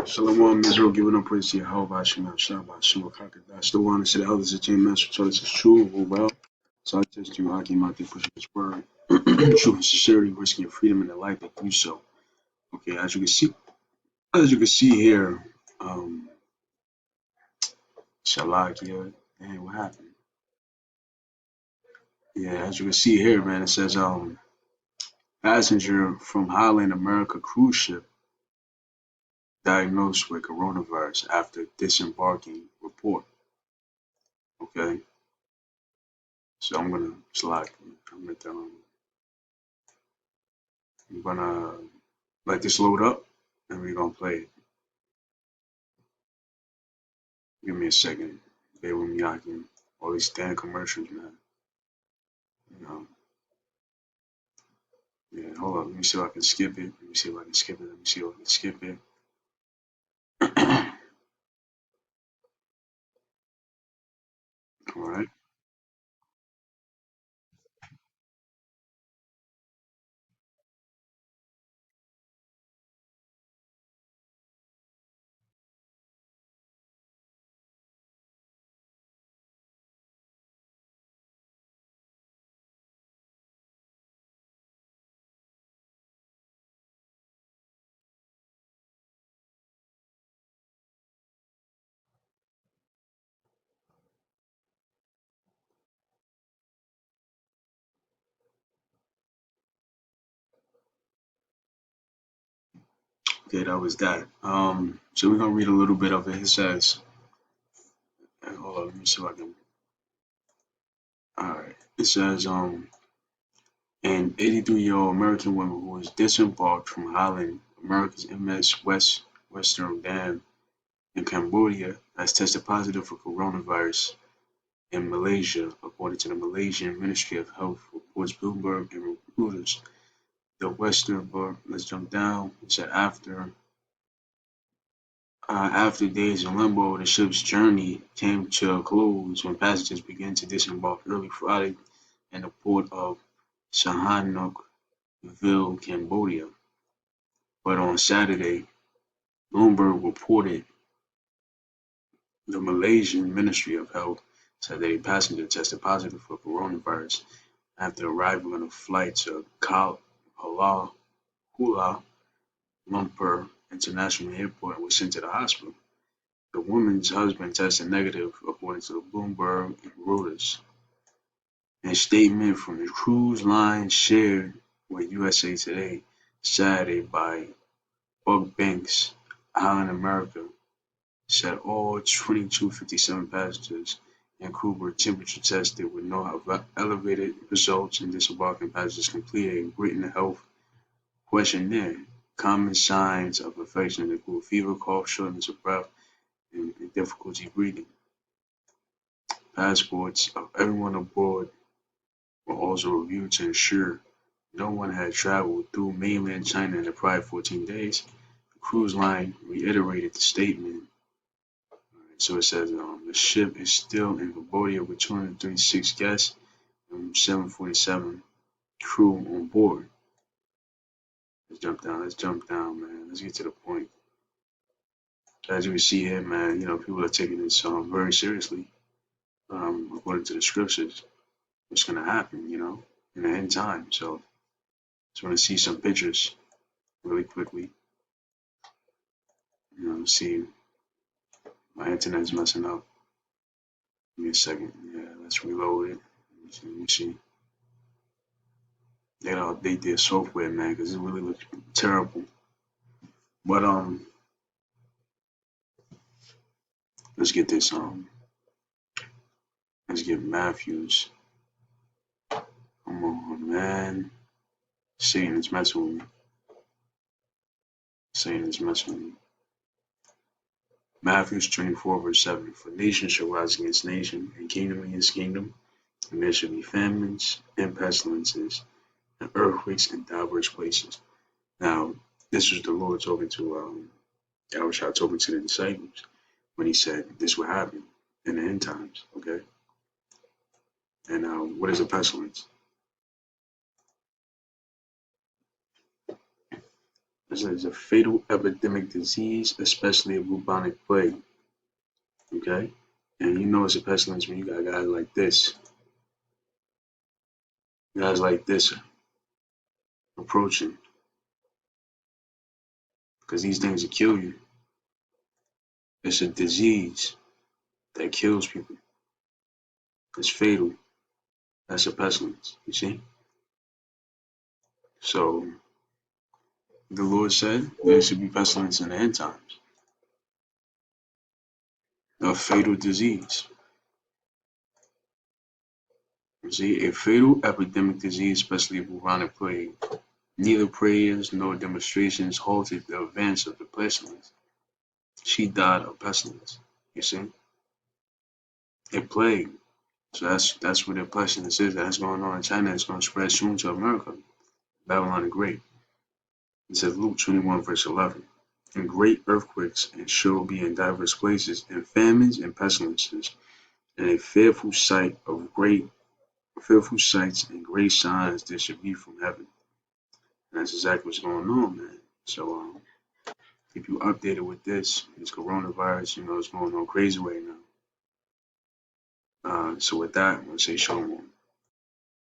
Shalom, Israel, giving up praise to Yahweh, Shema, Shabbat, Shema, Kakadash. The one to the elders that came master told us is true, oh well. So I test you, I came out there pushing this word. True and sincerity, risking your freedom and the life that do so. Okay, as you can see here, Shalakia, man, what happened? Yeah, as you can see here, man, it says passenger from Highland America cruise ship diagnosed with coronavirus after disembarking report. Okay, so I'm gonna let this load up and we're gonna play it. Give me a second. Bear with me, I can all these damn commercials, man. You know, yeah, hold on, let me see if I can skip it. Let me see if I can skip it. Let me see if I can skip it. All right. Okay, that was that. So we're gonna read a little bit of it. It says, hold on, let me see if I can. All right. It says, an 83-year-old American woman who was disembarked from Holland, America's MS Western Dam in Cambodia, has tested positive for coronavirus in Malaysia, according to the Malaysian Ministry of Health, reports Bloomberg and Reuters. The Western, let's jump down. It said after days in limbo, the ship's journey came to a close when passengers began to disembark early Friday in the port of Sihanoukville, Cambodia. But on Saturday, Bloomberg reported the Malaysian Ministry of Health said that a passenger tested positive for coronavirus after arriving on a flight to Kuala Lumpur International Airport and was sent to the hospital. The woman's husband tested negative, according to Bloomberg and Reuters. In a statement from the cruise line shared with USA Today Saturday by Buck Banks, Island America, said all 2257 passengers and crew were temperature tested with no elevated results, and disembarking passengers completed a written health questionnaire. Common signs of infection include fever, cough, shortness of breath, and difficulty breathing. Passports of everyone aboard were also reviewed to ensure no one had traveled through mainland China in the prior 14 days. The cruise line reiterated the statement. So it says the ship is still in Cambodia with 236 guests and 747 crew on board. Let's jump down, man. Let's get to the point. As you can see here, man, people are taking this very seriously. According to the scriptures, what's going to happen, in the end time. So just want to see some pictures really quickly. See, my internet's messing up. Give me a second. Yeah, let's reload it. Let me see. They gotta update their software, man, because it really looks terrible. But let's get this. Let's get Matthews. Come on, man. Satan is messing with me. Satan is messing with me. Matthews 24, verse 7. For nation shall rise against nation, and kingdom against kingdom, and there shall be famines and pestilences, and earthquakes in diverse places. Now, this was the Lord talking to Yahushua talking to the disciples when he said this would happen in the end times, okay? And what is a pestilence? This is a fatal epidemic disease, especially a bubonic plague. Okay? And you know it's a pestilence when you got guys like this. Guys like this approaching. Because these things will kill you. It's a disease that kills people. It's fatal. That's a pestilence. You see? So the Lord said there should be pestilence in the end times. A fatal disease. You see, a fatal epidemic disease, especially bubonic plague. Neither prayers nor demonstrations halted the advance of the pestilence. She died of pestilence. You see? A plague. So that's what the pestilence is. That's going on in China. It's going to spread soon to America. Babylon the Great. It says Luke 21, verse 11. And great earthquakes and shall be in divers places, and famines and pestilences, and a fearful sights and great signs there should be from heaven. And that's exactly what's going on, man. So keep you updated with this coronavirus, it's going on crazy right now. So with that, I'm gonna say shalom.